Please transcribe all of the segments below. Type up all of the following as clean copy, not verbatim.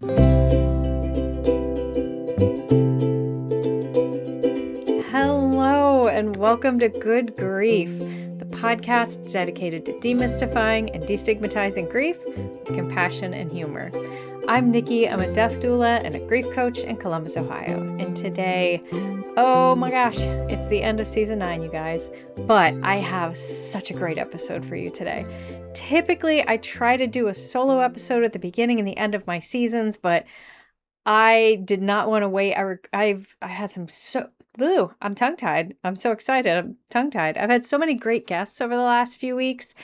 Hello, and welcome to Good Grief, the podcast dedicated to demystifying and destigmatizing grief with compassion and humor. I'm Nikki. I'm a death doula and a grief coach in Columbus, Ohio. And today, oh my gosh, it's the end of season 9, you guys. But I have such a great episode for you today. Typically, I try to do a solo episode at the beginning and the end of my seasons, but I did not want to wait. I had some I'm tongue-tied. I'm so excited. I'm tongue-tied. I've had so many great guests over the last few weeks,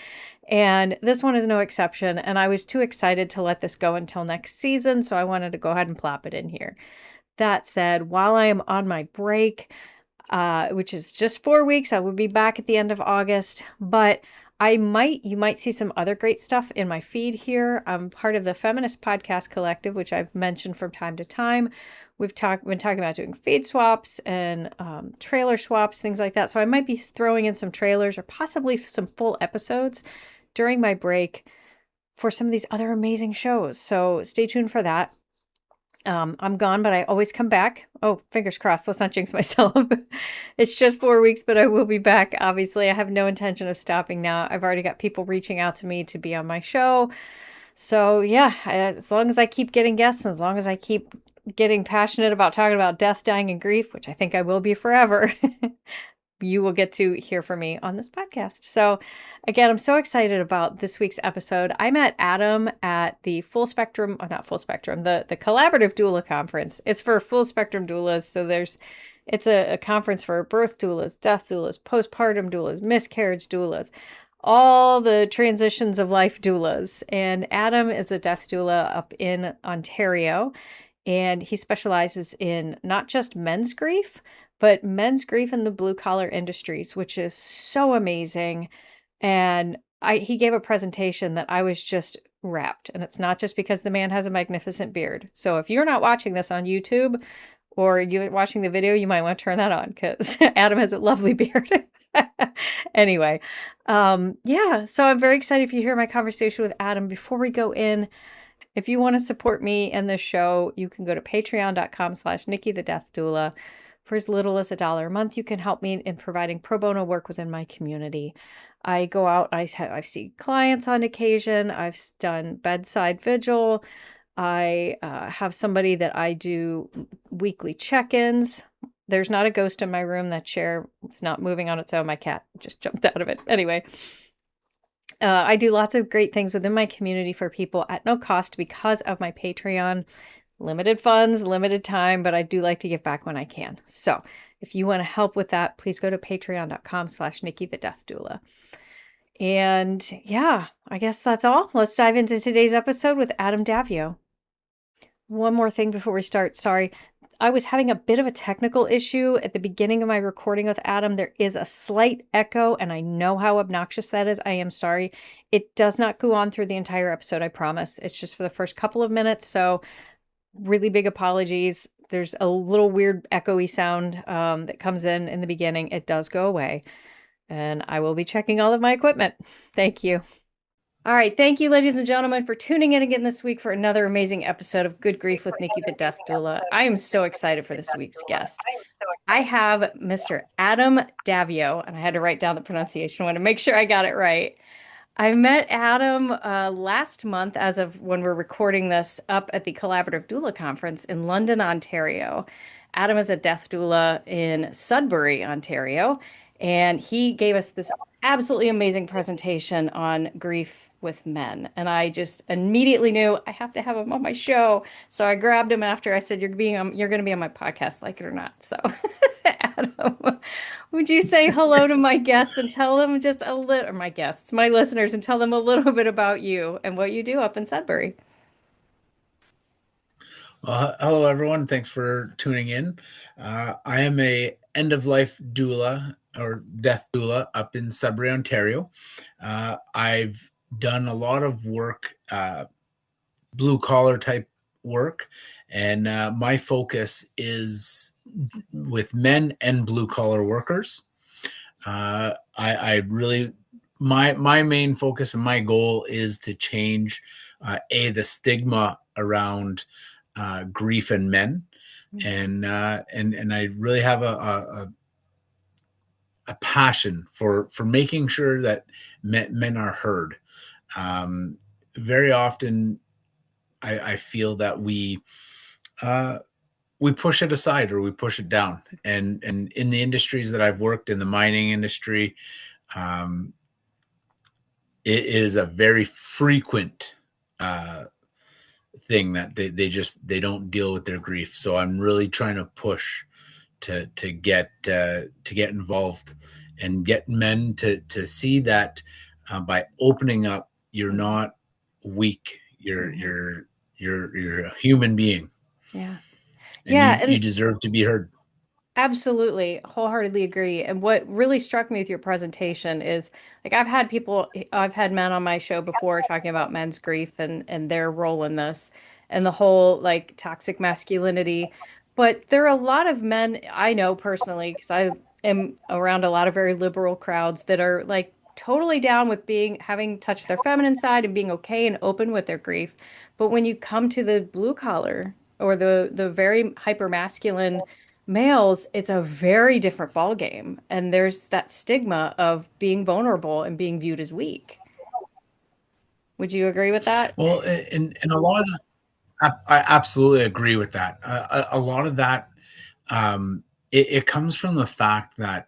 and this one is no exception. And I was too excited to let this go until next season, so I wanted to go ahead and plop it in here. That said, while I am on my break, which is just 4 weeks, I will be back at the end of August, but you might see some other great stuff in my feed here. I'm part of the Feminist Podcast Collective, which I've mentioned from time to time. We've been talking about doing feed swaps and trailer swaps, things like that. So I might be throwing in some trailers or possibly some full episodes during my break for some of these other amazing shows. So stay tuned for that. I'm gone, but I always come back. Oh, fingers crossed. Let's not jinx myself. It's just 4 weeks, but I will be back. Obviously, I have no intention of stopping now. I've already got people reaching out to me to be on my show. So yeah, as long as I keep getting guests and as long as I keep getting passionate about talking about death, dying, and grief, which I think I will be forever, you will get to hear from me on this podcast. So again, I'm so excited about this week's episode. I met Adam at the the Collaborative Doula Conference. It's for full spectrum doulas. So it's a conference for birth doulas, death doulas, postpartum doulas, miscarriage doulas, all the transitions of life doulas. And Adam is a death doula up in Ontario, and he specializes in not just men's grief, but men's grief in the blue collar industries, which is so amazing. And he gave a presentation that I was just wrapped. And it's not just because the man has a magnificent beard. So if you're not watching this on YouTube or you're watching the video, you might want to turn that on because Adam has a lovely beard. Anyway, yeah, so I'm very excited for you to hear my conversation with Adam. Before we go in, if you want to support me and this show, you can go to patreon.com/Nikki the Death Doula. For as little as $1 a month, you can help me in providing pro bono work within my community. I go out, I see clients on occasion. I've done bedside vigil. I have somebody that I do weekly check-ins. There's not a ghost in my room. That chair is not moving on its own. My cat just jumped out of it. Anyway, I do lots of great things within my community for people at no cost because of my Patreon. Limited funds, limited time, but I do like to give back when I can. So if you want to help with that, please go to patreon.com/Nikki the Death Doula. And yeah, I guess that's all. Let's dive into today's episode with Adam Daviau. One more thing before we start. Sorry, I was having a bit of a technical issue at the beginning of my recording with Adam. There is a slight echo, and I know how obnoxious that is. I am sorry. It does not go on through the entire episode, I promise. It's just for the first couple of minutes, so really big apologies. There's a little weird echoey sound that comes in the beginning. It does go away, and I will be checking all of my equipment. Thank you. All right. Thank you, ladies and gentlemen, for tuning in again this week for another amazing episode of Good Grief with Nikki the Death Doula. I am so excited for this week's guest. I have Mr. Adam Daviau, and I had to write down the pronunciation. I want to make sure I got it right. I met Adam last month, as of when we're recording this, up at the Collaborative Doula Conference in London, Ontario. Adam is a death doula in Sudbury, Ontario, and he gave us this absolutely amazing presentation on grief with men. And I just immediately knew I have to have him on my show. So I grabbed him after I said, you're going to be on my podcast, like it or not. So Adam, would you say hello to my guests and tell them just a little, or my guests, my listeners, and tell them a little bit about you and what you do up in Sudbury? Hello, everyone. Thanks for tuning in. I am a end-of-life doula or death doula up in Sudbury, Ontario. I've done a lot of work, blue-collar type work, and my focus is with men and blue-collar workers. I really, my main focus and my goal is to change the stigma around grief and men, Mhm. and I really have a passion for making sure that men are heard. Um, Very often, I feel that uh, we push it aside or we push it down. And in the industries that I've worked in, the mining industry, um, it is a very frequent uh, thing that they don't deal with their grief. So I'm really trying to push to get involved and get men to see that by opening up, you're Mhm. not weak. You're Mhm. you're you're a human being, Yeah. and Yeah, you and deserve to be heard. absolutely, wholeheartedly agree. And what really struck me with your presentation is like I've had men on my show before talking about men's grief and their role in this and the whole like toxic masculinity. But there are a lot of men I know personally because I am around a lot of very liberal crowds that are like totally down with being having touch with their feminine side and being okay and open with their grief. But when you come to the blue collar or the very hyper masculine males, it's a very different ball game, and there's that stigma of being vulnerable and being viewed as weak. Would you agree with that? Well, and a lot of I absolutely agree with that. A lot of that, um, it comes from the fact that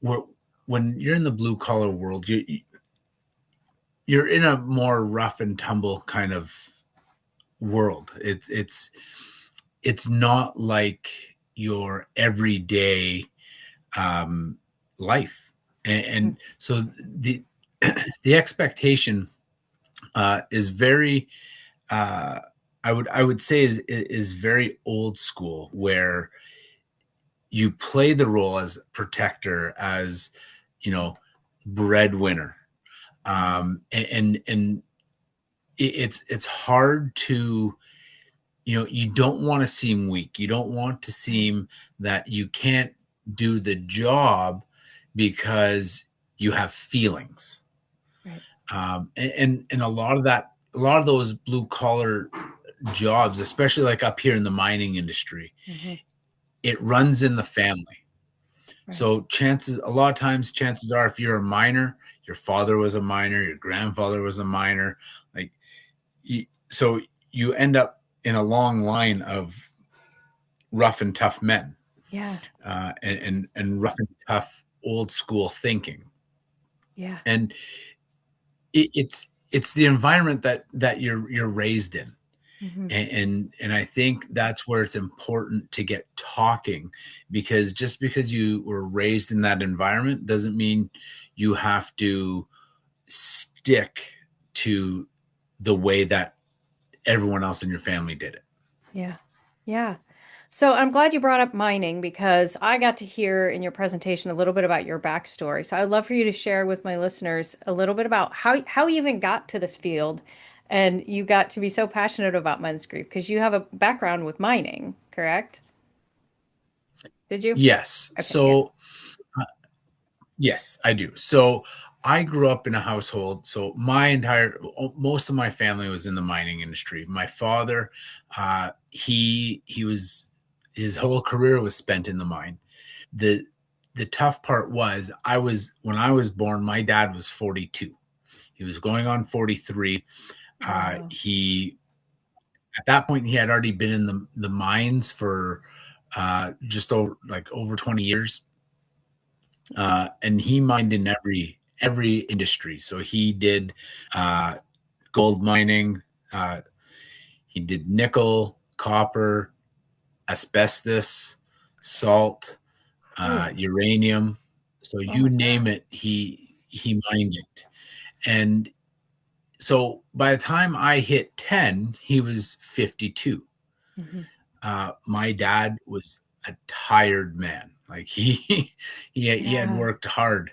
we're, when you're in the blue collar world, you're in a more rough and tumble kind of world. It's not like your everyday um, life, and so the the expectation is very uh, I would say is very old school, where you play the role as protector, as you know, breadwinner, Mhm. and it's hard to, you don't want to seem weak. You don't want to Right, seem that you can't do the job because you have feelings. right. And a lot of those blue collar jobs, especially like up here in the mining industry, Hmm. it runs in the family. Right. So a lot of times, chances are, if you're a miner, your father was a miner, your grandfather was a miner, like, so you end up in a long line of rough and tough men, Yeah. and rough and tough old school thinking. Yeah. And it's the environment that you're raised in. Hmm. And I think that's where it's important to get talking, because just because you were raised in that environment doesn't mean you have to stick to the way that everyone else in your family did it. Yeah. Yeah. So I'm glad you brought up mining because I got to hear in your presentation a little bit about your backstory. So I'd love for you to share with my listeners a little bit about how you even got to this field and you got to be so passionate about men's grief because you have a background with mining, correct? Did you? Yes. Okay, yeah. So yes, I do. So I grew up in a household. So most of my family was in the mining industry. My father, he was, his whole career was spent in the mine. The the tough part was, when I was born, my dad was 42. He was going on 43. Oh, wow. He At that point, he had already been in the mines for just over 20 years. And he mined in every industry. So he did uh, gold mining, uh, he did nickel, copper, asbestos, salt, Oh, uranium. So oh you my name God. it, he mined it. And so by the time I hit 10, he was 52. Hmm. My dad was a tired man. Like he had Yeah. worked hard.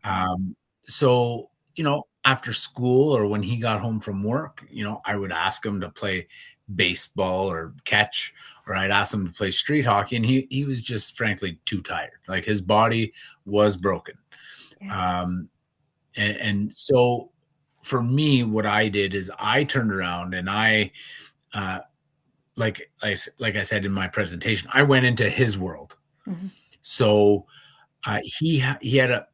Um, so, after school or when he got home from work, I would ask him to play baseball or catch, or I'd ask him to play street hockey, and he was just frankly too tired. Like, his body was broken. Yeah. Um, and so for me, what I did is I turned around and uh, like I said in my presentation, I went into his world. Mhm. So he had a.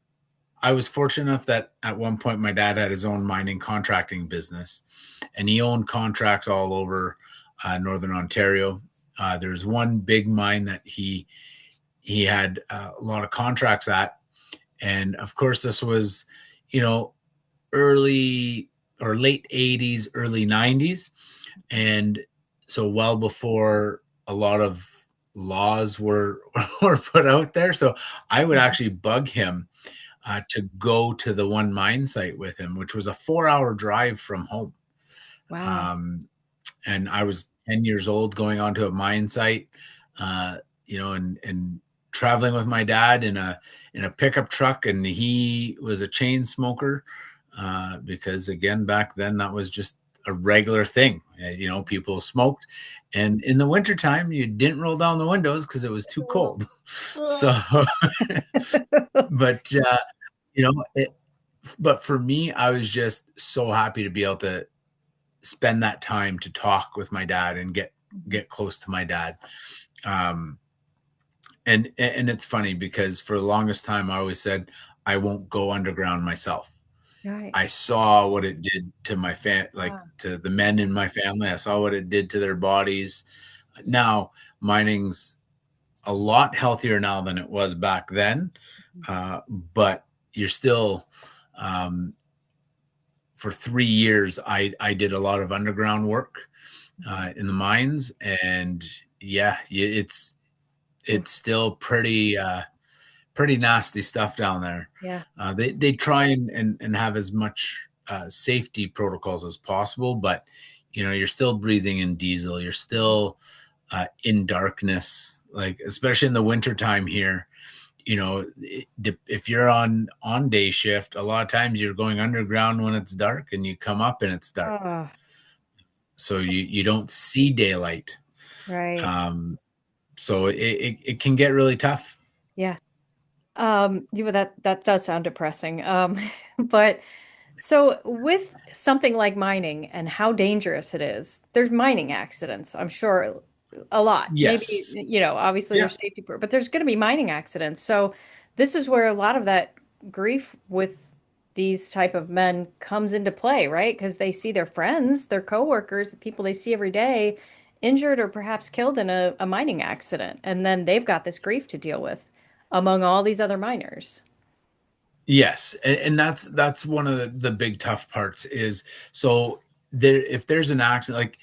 I was fortunate enough that at one point my dad had his own mining contracting business, and he owned contracts all over northern Ontario. There's one big mine that he had a lot of contracts at, and of course this was, you know, early or late 80s, early 90s. And so well before a lot of laws were were put out there. So I would Mhm. actually bug him to go to the one mine site with him, which was a 4-hour drive from home. Wow. Um, and I was 10 years old going onto a mine site, uh, and traveling with my dad in a pickup truck, and he was a chain smoker because again back then that was just a regular thing. People smoked, and in the wintertime you didn't roll down the windows because it was too cold. So, but you know, it, but for me, I was just so happy to be able to spend that time to talk with my dad and Mhm. get close to my dad. Um, and it's funny because for the longest time I always said I won't go underground myself. Right. I saw what it did to my like Wow. to the men in my family. I saw what it did to their bodies. Now mining's a lot healthier now than it was back then, but you're still um, for 3 years, I did a lot of underground work Mhm. in the mines, and yeah, Oof. it's still pretty nasty stuff down there. Yeah. They try and have as much safety protocols as possible, but you're still breathing in diesel. You're Mhm. still in darkness, like especially in the wintertime here. If you're on day shift, a lot of times you're going underground when it's dark, and you come up and it's dark, Oh, so you don't see daylight. right. um so it can get really tough. Yeah. That does sound depressing. But so with something like mining and how dangerous it is, there's mining accidents, I'm sure a lot. Maybe, Yes. obviously Yeah. there's but there's going to be mining accidents. So this is where a lot of that grief with these type of men comes into play, right? Because they see their friends, their coworkers, the people they see every day injured or perhaps killed in a mining accident. And then they've got this grief to deal with among all these other miners. Yes, and that's one of the big tough parts is, so there if there's an accident, like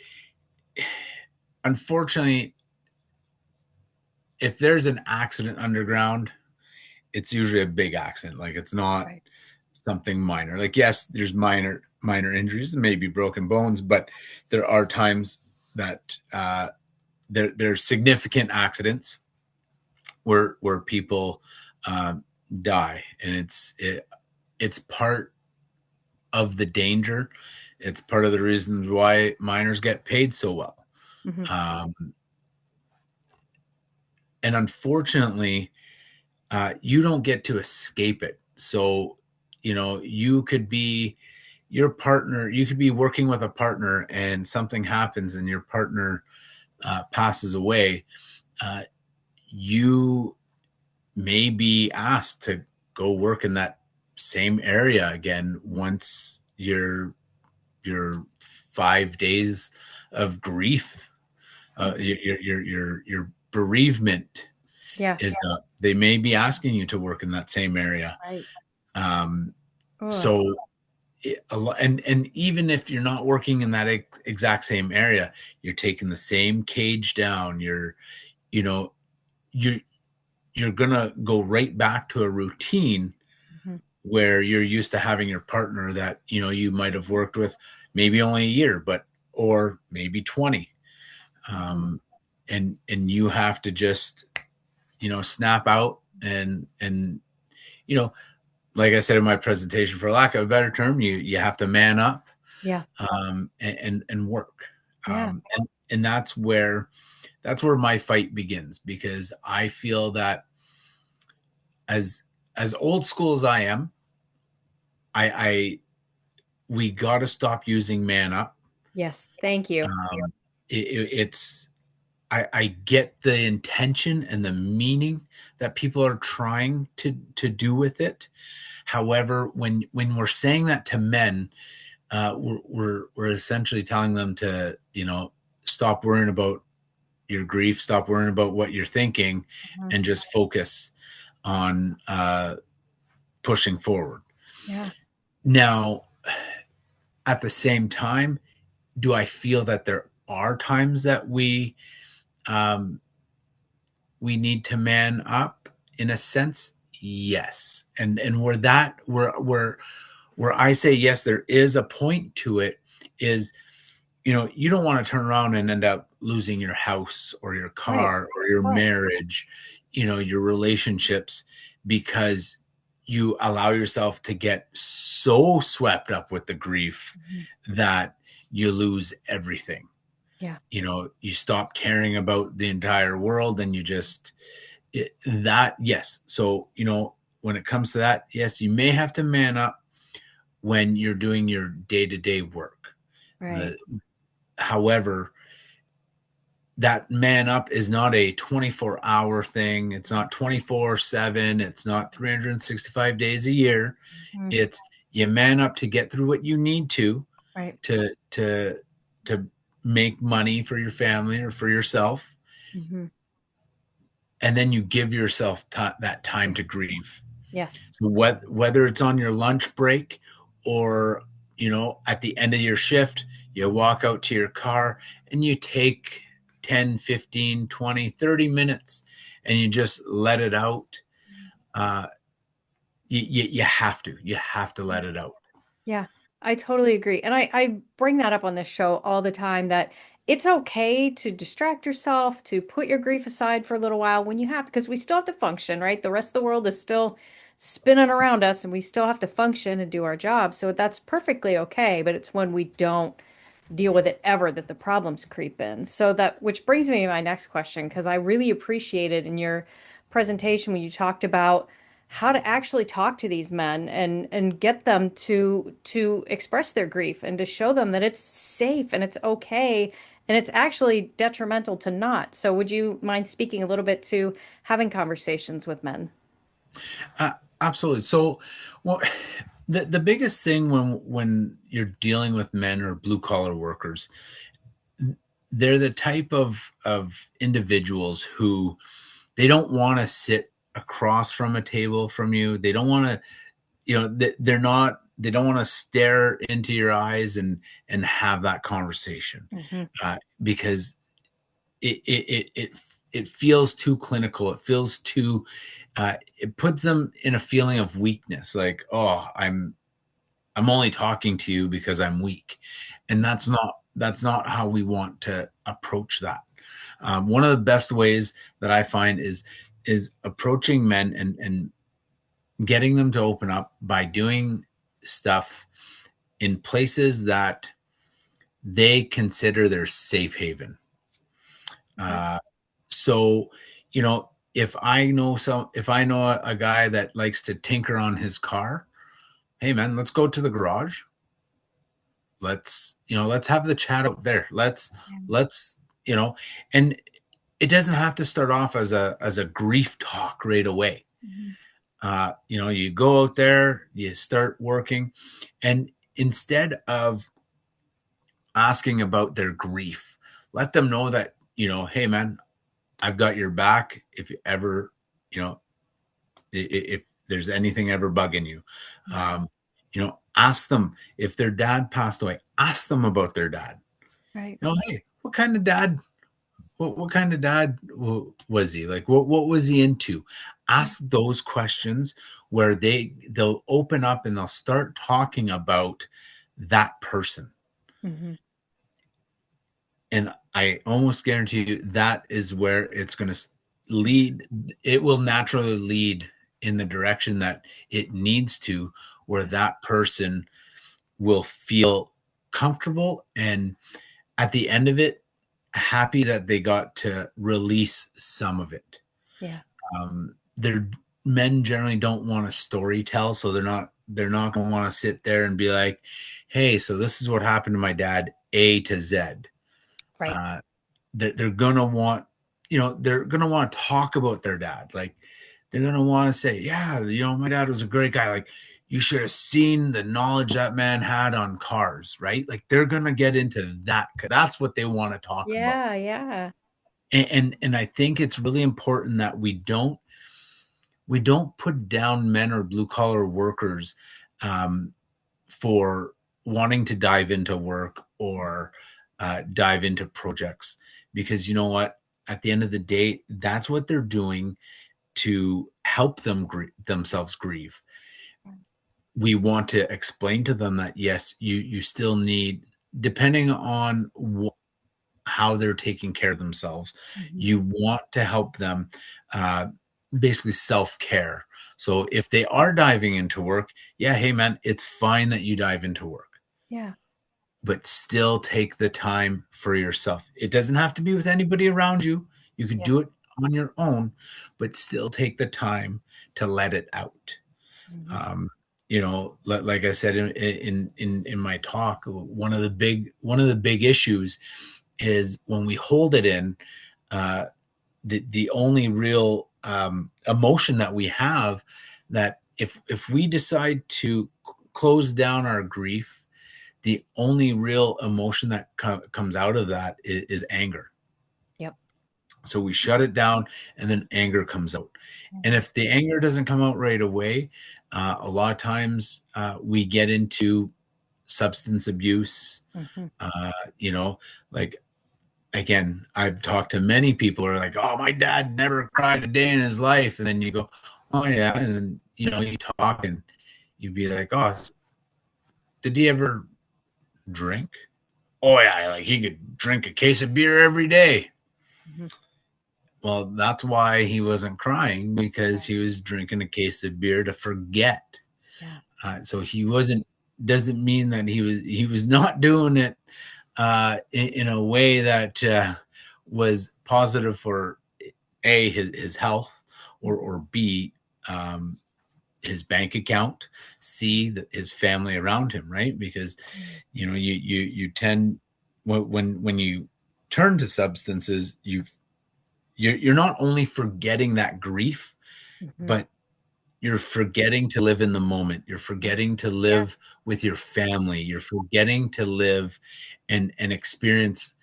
unfortunately, if there's an accident underground, it's usually a big accident. Like it's not Right. something minor. Like yes, there's minor injuries, maybe broken bones, but there are times that there's significant accidents where people um, die, and it's part of the danger. It's part of the reasons why miners get paid so well. Hmm. Um, and unfortunately, you don't get to escape it. So, you could be you could be working with a partner and something happens and your partner passes away. Uh, you may be asked to go work in that same area again once your 5 days of grief, your bereavement Yeah. is up. They may be asking you to work in that same area. Right. Um, Oh, so and even if you're not working in that exact same area, you're taking the same cage down. You know, you're you're gonna go right back to a routine mhm. where you're used to having your partner that you might have worked with maybe only a year, but or maybe 20. Mhm. um, and you have to just snap out and you know like I said in my presentation, for lack of a better term, you have to man up, Yeah. and work. Yeah. And that's where my fight begins, because I feel that as old school as I am, I we got to stop using man up. Yes. Thank you. It's I get the intention and the meaning that people are trying to do with it. However, when we're saying that to men, we're essentially telling them to, stop worrying about your grief, stop worrying about what you're thinking, Mhm. and just focus on pushing forward. Yeah. Now, at the same time, do I feel that there are times that um, we need to man up in a sense? Yes, and where I say yes, there is a point to it. Is you don't want to turn around and end up losing your house or your Right. car or your marriage, your relationships, because you allow yourself to get so swept up with the grief Mhm. that you lose everything. Yeah. You stop caring about the entire world and you just that yes. So, when it comes to that, yes, you may have to man up when you're doing your day-to-day work. Right. The However, that man up is not a 24-hour thing. It's not 24/7. It's not 365 days a year. Mhm. It's you man up to get through what you need Right. to to to make money for your family or for yourself, Mhm. and then you give yourself that time to grieve. Yes. So whether it's on your lunch break or at the end of your shift, you walk out to your car and you take 10, 15, 20, 30 minutes and you just let it out. uh you have to let it out. Yeah, I totally agree. And I bring that up on this show all the time that it's okay to distract yourself, to put your grief aside for a little while when you have, because we still have to function, right? The rest of the world is still spinning around us and we still have to function and do our job. So that's perfectly okay. But it's when we don't deal with it ever that the problems creep in. So that, which brings me to my next question, because I really appreciated in your presentation when you talked about how to actually talk to these men and get them to express their grief and to show them that it's safe and it's okay and it's actually detrimental to not. So would you mind speaking a little bit to having conversations with men? Absolutely. So, well, the biggest thing when you're dealing with men or blue collar workers, they're the type of individuals who they don't want to sit across from a table from you. They don't want to, they're not, they don't want to stare into your eyes and have that conversation, Hmm. because it feels too clinical. It feels too, it puts them in a feeling of weakness. Like, oh, I'm only talking to you because I'm weak. And that's not how we want to approach that. One of the best ways that I find is approaching men and getting them to open up by doing stuff in places that they consider their safe haven. Okay. Uh, so, if I know a guy that likes to tinker on his car, hey man, let's go to the garage. Let's have the chat out there. Let's, you know, and it doesn't have to start off as a grief talk right away. Mhm. You go out there, you start working, and instead of asking about their grief, let them know that, hey man, I've got your back if you ever, you know, if there's anything ever bugging you. Yeah. Ask them if their dad passed away. Ask them about their dad. Right. Hey, what kind of dad? What kind of dad was he? Like, what was he into? Ask those questions where they'll open up and they'll start talking about that person. Hmm. And I almost guarantee you that is where it's going to lead. It will naturally lead in the direction that it needs to, where that person will feel comfortable and at the end of it, happy that they got to release some of it. Yeah. Their men generally don't want to story tell, so they're not. they're not going to want to sit there and be like, hey, so this is what happened to my dad, A to Z. Right. Uh, they're going to want, they're going to want to talk about their dad. Like, they're going to want to say, yeah, my dad was a great guy. Like, you should have seen the knowledge that man had on cars, right? Like, they're going to get into that. That's what they want to talk about. Yeah, yeah. And I think it's really important that we don't put down men or blue collar workers for wanting to dive into work or dive into projects, because you know what, at the end of the day, that's what they're doing to help themselves grieve. We want to explain to them that yes, you still need, depending on how they're taking care of themselves, Mhm. you want to help them uh, basically self-care. So if they are diving into work, yeah, hey man, it's fine that you dive into work, Yeah. but still take the time for yourself. It doesn't have to be with anybody around you. You could Yeah. do it on your own, but still take the time to let it out. Mhm. Um, like I said in my talk, one of the big issues is when we hold it in. The only real emotion that we have, that if we decide to close down our grief, the only real emotion that comes out of that is anger. Yep. So we shut it down, and then anger comes out. And Mhm. if the anger doesn't come out right away, a lot of times we get into substance abuse. Mhm. Uh, you know, like, again, I've talked to many people who are like, "Oh, my dad never cried a day in his life," and then you go, "Oh yeah," and then you talk and you'd be like, "Oh, did he ever drink?" "Oh yeah, like he could drink a case of beer every day." Mhm. Well, that's why he wasn't crying, because Right. he was drinking a case of beer to forget. Yeah. So he wasn't. Doesn't mean that he was not doing it in a way that was positive for A, his health, or Mhm. B, um, his bank account, C, his family around him, right? Because Mhm. you tend, when you turn to substances, you're not only forgetting that grief, Mhm. but you're forgetting to live in the moment. You're forgetting to Yeah. live with your family. You're forgetting to live and experience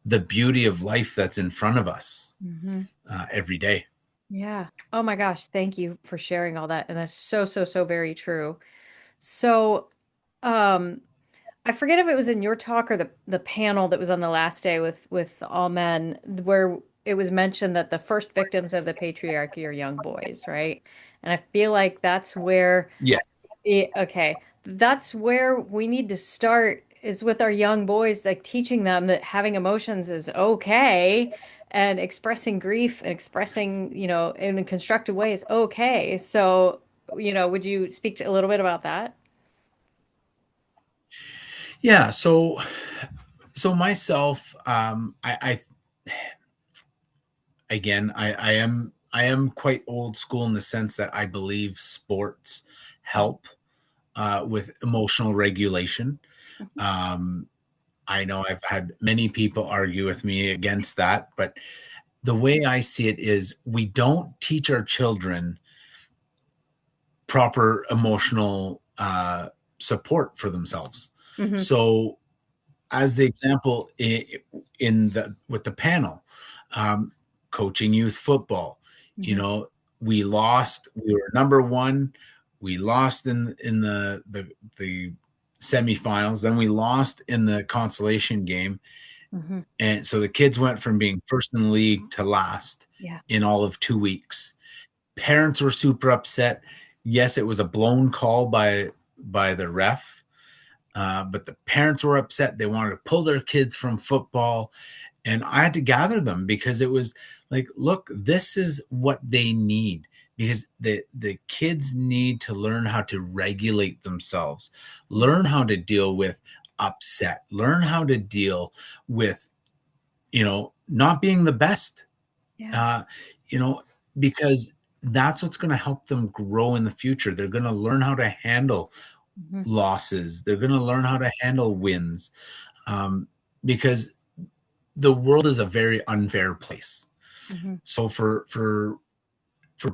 the beauty of life that's in front of us Mhm. every day. Yeah. Oh my gosh, thank you for sharing all that. And that's so, so, so very true. So, um, I forget if it was in your talk or the panel that was on the last day with all men, where it was mentioned that the first victims of the patriarchy are young boys, right? And I feel like that's where Yes. okay, that's where we need to start, is with our young boys, like teaching them that having emotions is okay, and expressing grief and expressing, in a constructive way is okay. So, would you speak to a little bit about that? Yeah. So myself, I again, I am quite old school in the sense that I believe sports help with emotional regulation. Mhm. Um, I know I've had many people argue with me against that, but the way I see it is we don't teach our children proper emotional support for themselves. Mhm. So, as the example in the with the panel, um, coaching youth football, you Mhm. know, we lost. We were number one. We lost in the semifinals. Then we lost in the consolation game, Mhm. and so the kids went from being first in the league to last Yeah. in all of 2 weeks. Parents were super upset. Yes, it was a blown call by the ref, but the parents were upset. They wanted to pull their kids from football, and I had to gather them, because it was like, look, this is what they need, because the kids need to learn how to regulate themselves, learn how to deal with upset, learn how to deal with not being the best, Yeah. uh, you know, because that's what's going to help them grow in the future. They're going to learn how to handle Mm-hmm. losses. They're going to learn how to handle wins, because the world is a very unfair place. Mm-hmm. So for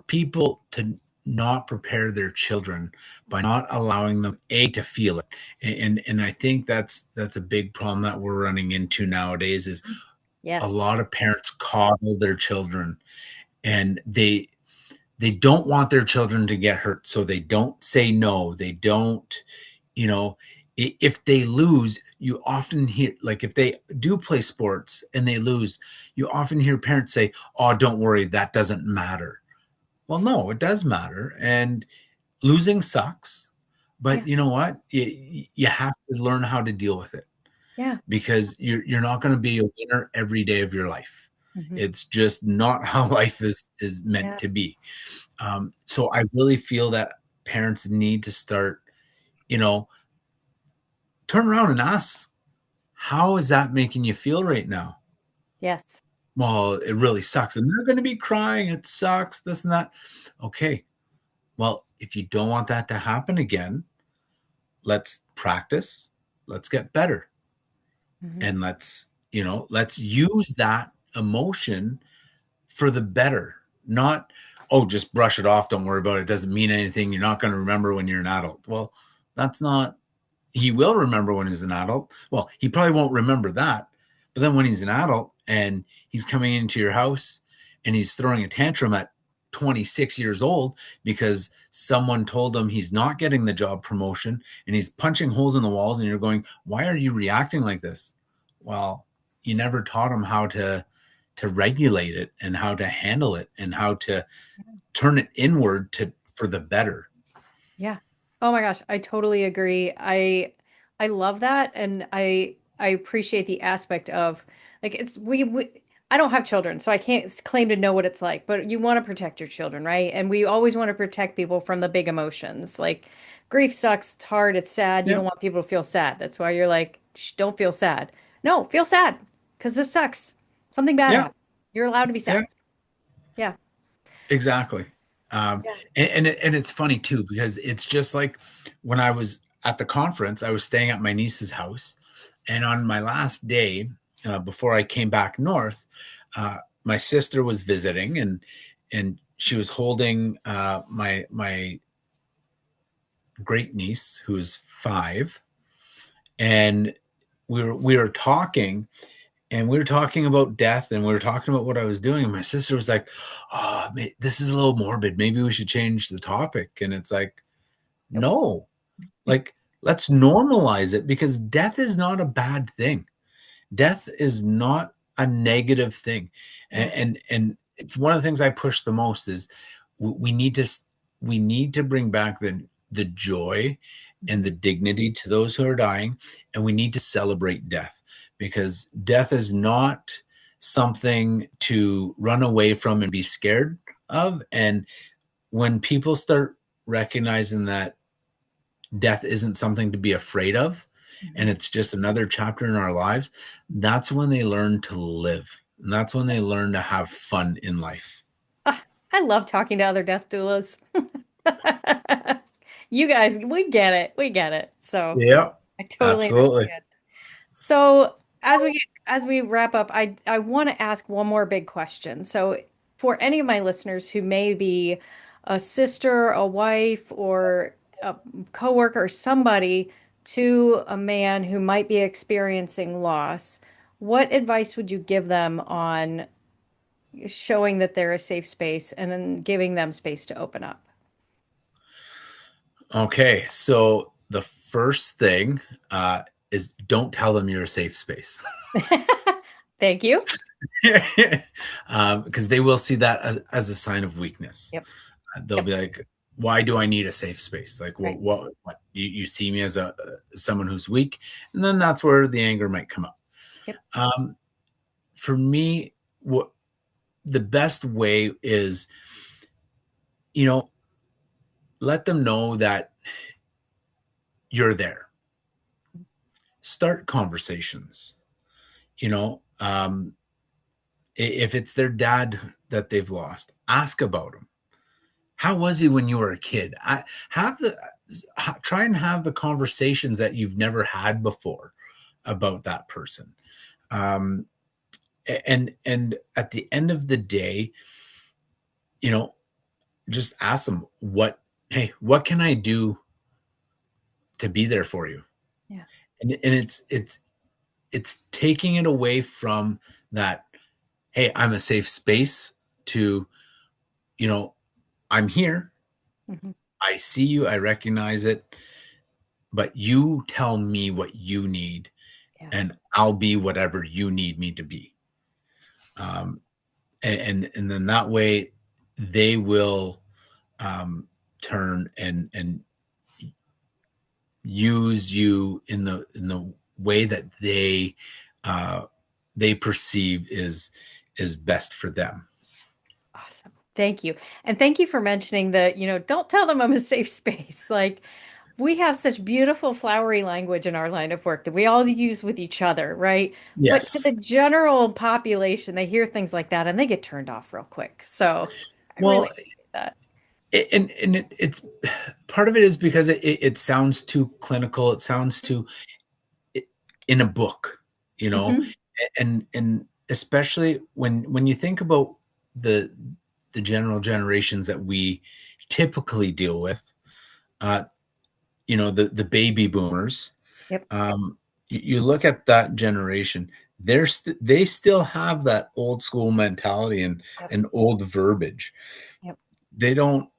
people to not prepare their children by not allowing them to feel it, and I think that's a big problem that we're running into nowadays, is a Yes. lot of parents coddle their children, and they don't want their children to get hurt, so they don't say no. They don't, you know, if they lose, you often hear, like if they do play sports and they lose, you often hear parents say, oh, don't worry, that doesn't matter. Well, no, it does matter. And losing sucks, Yeah. but you know what? You have to learn how to deal with it, Yeah. because you're not going to be a winner every day of your life. Mm-hmm. It's just not how life is meant Yeah. to be. So I really feel that parents need to start, you know, turn around and ask, how is that making you feel right now? Yes. Well, it really sucks. And they're going to be crying. It sucks, this and that. Okay. Well, if you don't want that to happen again, let's practice. Let's get better. Mm-hmm. And let's use that emotion for the better, not, oh, just brush it off. Don't worry about it. It doesn't mean anything. You're not going to remember when you're an adult. Well, that's not, he will remember when he's an adult. Well, he probably won't remember that. But then when he's an adult and he's coming into your house and he's throwing a tantrum at 26 years old because someone told him he's not getting the job promotion, and he's punching holes in the walls, and you're going, why are you reacting like this? Well, you never taught him how to regulate it and how to handle it and how to turn it inward for the better. Yeah. Oh my gosh, I totally agree. I love that, and I appreciate the aspect of, like, it's we I don't have children, so I can't claim to know what it's like, but you want to protect your children, right? And we always want to protect people from the big emotions. Like grief sucks, it's hard, it's sad. You don't Yep. want people to feel sad. That's why you're like, shh, don't feel sad. No, feel sad because this sucks. Something bad Yeah. happened. You're allowed to be Yeah. sad. Yeah. Exactly. Um, Yeah. and it's funny too, because it's just like when I was at the conference, I was staying at my niece's house, and on my last day, before I came back north, my sister was visiting, and she was holding my great niece, who's 5, and we were talking, and we were talking about death, and we were talking about what I was doing. And my sister was like, oh, this is a little morbid. Maybe we should change the topic. And it's like, Nope. no, like, let's normalize it, because death is not a bad thing. Death is not a negative thing. Yeah. And it's one of the things I push the most is we need to bring back the joy and the dignity to those who are dying, and we need to celebrate death, because death is not something to run away from and be scared of. And when people start recognizing that death isn't something to be afraid of, and Mhm. it's just another chapter in our lives, that's when they learn to live. And that's when they learn to have fun in life. Ah, I love talking to other death doulas. You guys, we get it. We get it. So Yeah, I totally absolutely. understand. So as we wrap up, I want to ask one more big question. So for any of my listeners who may be a sister, a wife, or a coworker, or somebody to a man who might be experiencing loss, what advice would you give them on showing that they're a safe space and then giving them space to open up? Okay, so the first thing is, don't tell them you're a safe space. Thank you. Because they will see that as a sign of weakness. Yep. They'll Yep. be like, why do I need a safe space? Like, Right. what you see me as someone who's weak, and then that's where the anger might come up. Yep. Um, for me, what the best way is, you know, let them know that you're there. Start conversations. You know, if it's their dad that they've lost, ask about him. how was he when you were a kid? I have the try and have the conversations that you've never had before about that person. Um, and at the end of the day, you know, just ask them hey, what can I do to be there for you? Yeah. And it's taking it away from that, hey, I'm a safe space, to, you know, I'm here. Hmm. I see you, I recognize it, but you tell me what you need, Yeah. and I'll be whatever you need me to be. Um, and then that way they will turn and use you in the way that uh, they perceive is best for them. Awesome. Thank you. And thank you for mentioning that, don't tell them I'm a safe space. Like, we have such beautiful flowery language in our line of work that we all use with each other, right? But to the Yes. general population, they hear things like that and they get turned off real quick. So I really Well, appreciate that. it's part of it is because it sounds too clinical. It sounds too in a book, you know, Hmm. and especially when you think about the the general generations that we typically deal with, uh, the baby boomers. Yep. You look at that generation, they still have that old school mentality Yep. and old verbiage. Yep. They don't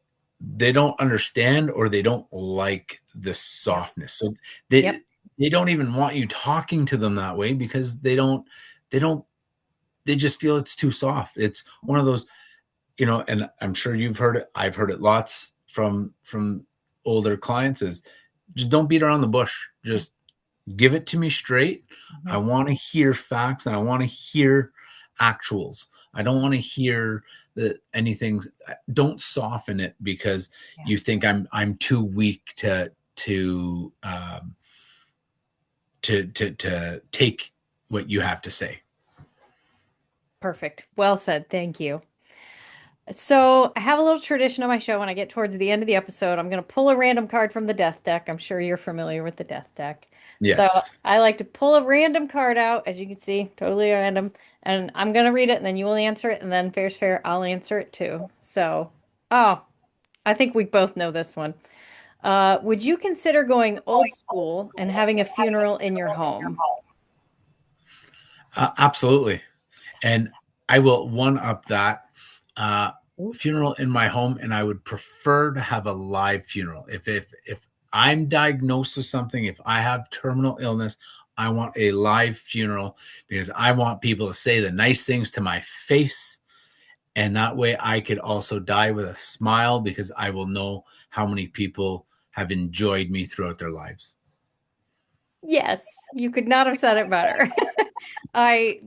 understand, or they don't like the Yep. softness. So Yep. they don't even want you talking to them that way, because they don't they just feel it's too soft. It's one of those, and I'm sure you've heard it. I've heard it lots from older clients, is just don't beat around the bush. Yeah. Just give it to me straight. I Mhm. want to hear facts, and I want to hear actuals. I don't want to hear anything. Don't soften it because Yeah. you think I'm too weak to take what you have to say. Perfect. Well said. Thank you. So I have a little tradition on my show. When I get towards the end of the episode, I'm going to pull a random card from the death deck. I'm sure you're familiar with the death deck. So Yes. I like to pull a random card out, as you can see, totally random. And I'm going to read it, and then you will answer it. And then fair's fair, I'll answer it too. So, oh, I think we both know this one. Would you consider going old school and having a funeral in your home? Absolutely. And I will one up that. Uh, Ooh. Funeral in my home, and I would prefer to have a live funeral. If I'm diagnosed with something, if I have terminal illness, I want a live funeral, because I want people to say the nice things to my face, and that way I could also die with a smile, because I will know how many people have enjoyed me throughout their lives. Yes, you could not have said it better. I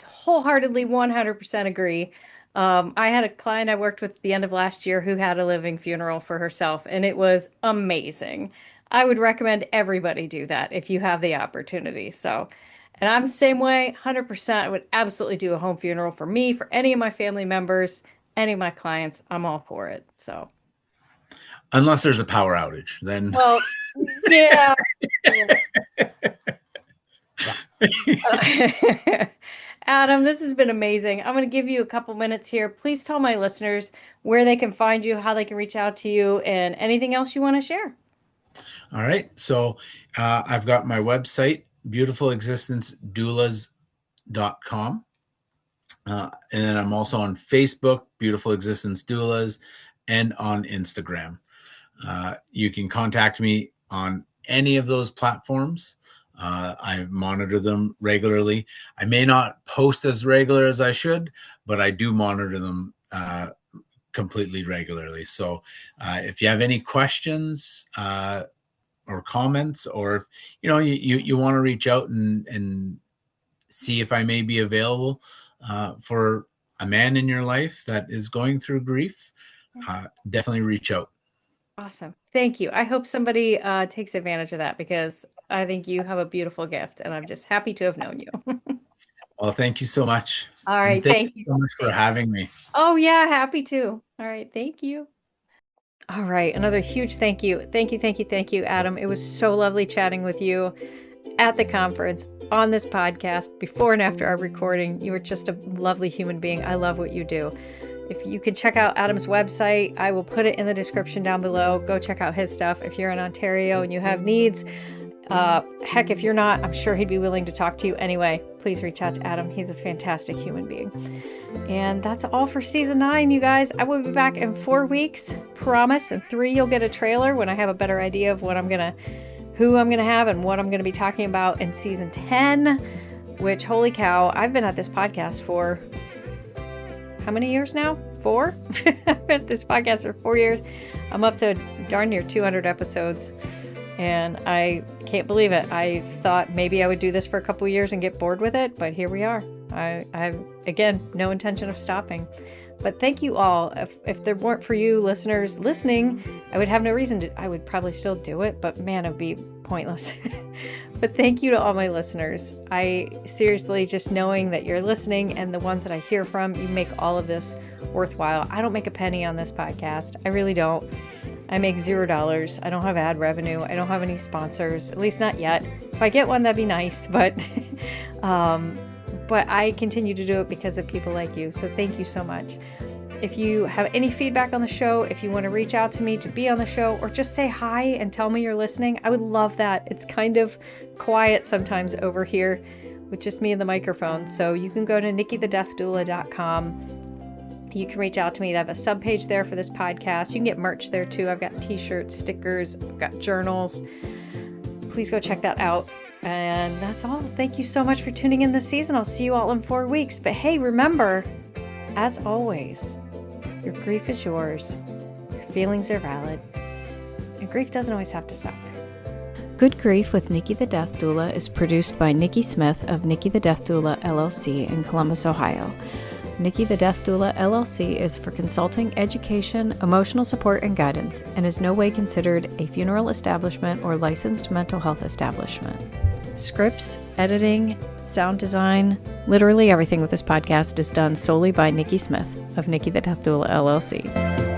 wholeheartedly 100% agree. I had a client I worked with at the end of last year who had a living funeral for herself, and it was amazing. I would recommend everybody do that if you have the opportunity. So, and I'm the same way, 100%. I would absolutely do a home funeral for me, for any of my family members, any of my clients. I'm all for it. So, Unless there's a power outage, then well, yeah. Yeah. Yeah. Adam, this has been amazing. I'm going to give you a couple minutes here. Please tell my listeners where they can find you, how they can reach out to you, and anything else you want to share. all right. So I've got my website, beautifulexistencedoulas.com. And then I'm also on Facebook, Beautiful Existence Doulas, and on Instagram. You can contact me on any of those platforms. I monitor them regularly. I may not post as regular as I should, but I do monitor them completely regularly. So if you have any questions or comments, or if you want to reach out and see if I may be available for a man in your life that is going through grief, definitely reach out. Awesome. Thank you. I hope somebody takes advantage of that because I think you have a beautiful gift, and I'm just happy to have known you. Well, thank you so much. All And right. thank you Thank you. so much for Thank you. having me. Oh, yeah. Happy to. All right. Thank you. All right. Another huge thank you. Thank you, Adam. It was so lovely chatting with you at the conference, on this podcast, before and after our recording. You were just a lovely human being. I love what you do. If you can check out Adam's website, I will put it in the description down below. Go check out his stuff. If you're in Ontario and you have needs, heck, if you're not, I'm sure he'd be willing to talk to you anyway. Please reach out to Adam. He's a fantastic human being. And that's all for season 9, you guys. I will be back in 4 weeks, promise. In 3, you'll get a trailer when I have a better idea of who I'm gonna have and what I'm gonna be talking about in season 10. Which, holy cow, I've been at this podcast for how many years now? 4? I've been at this podcast for 4 years. I'm up to darn near 200 episodes. And I can't believe it. I thought maybe I would do this for a couple years and get bored with it, but here we are. I have, again, no intention of stopping. But thank you all. If there weren't for you listeners listening, I would have no reason to. I would probably still do it, but man, it'd be pointless. But thank you to all my listeners. I seriously, just knowing that you're listening and the ones that I hear from, you make all of this worthwhile. I don't make a penny on this podcast. I really don't. I make $0. I don't have ad revenue. I don't have any sponsors, at least not yet. If I get one, that'd be nice, but I continue to do it because of people like you. So thank you so much. If you have any feedback on the show, if you want to reach out to me to be on the show, or just say hi and tell me you're listening, I would love that. It's kind of quiet sometimes over here with just me and the microphone. So you can go to nikkithedeathdoula.com. You can reach out to me. I have a subpage there for this podcast. You can get merch there too. I've got t-shirts, stickers, I've got journals. Please go check that out. And that's all. Thank you so much for tuning in this season. I'll see you all in 4 weeks. But hey, remember, as always, your grief is yours. Your feelings are valid. And grief doesn't always have to suck. Good Grief with Nikki the Death Doula is produced by Nikki Smith of Nikki the Death Doula LLC in Columbus, Ohio. Nikki the Death Doula LLC is for consulting, education, emotional support, and guidance, and is no way considered a funeral establishment or licensed mental health establishment. Scripts, editing, sound design, literally everything with this podcast is done solely by Nikki Smith of Nikki the Death Doula LLC.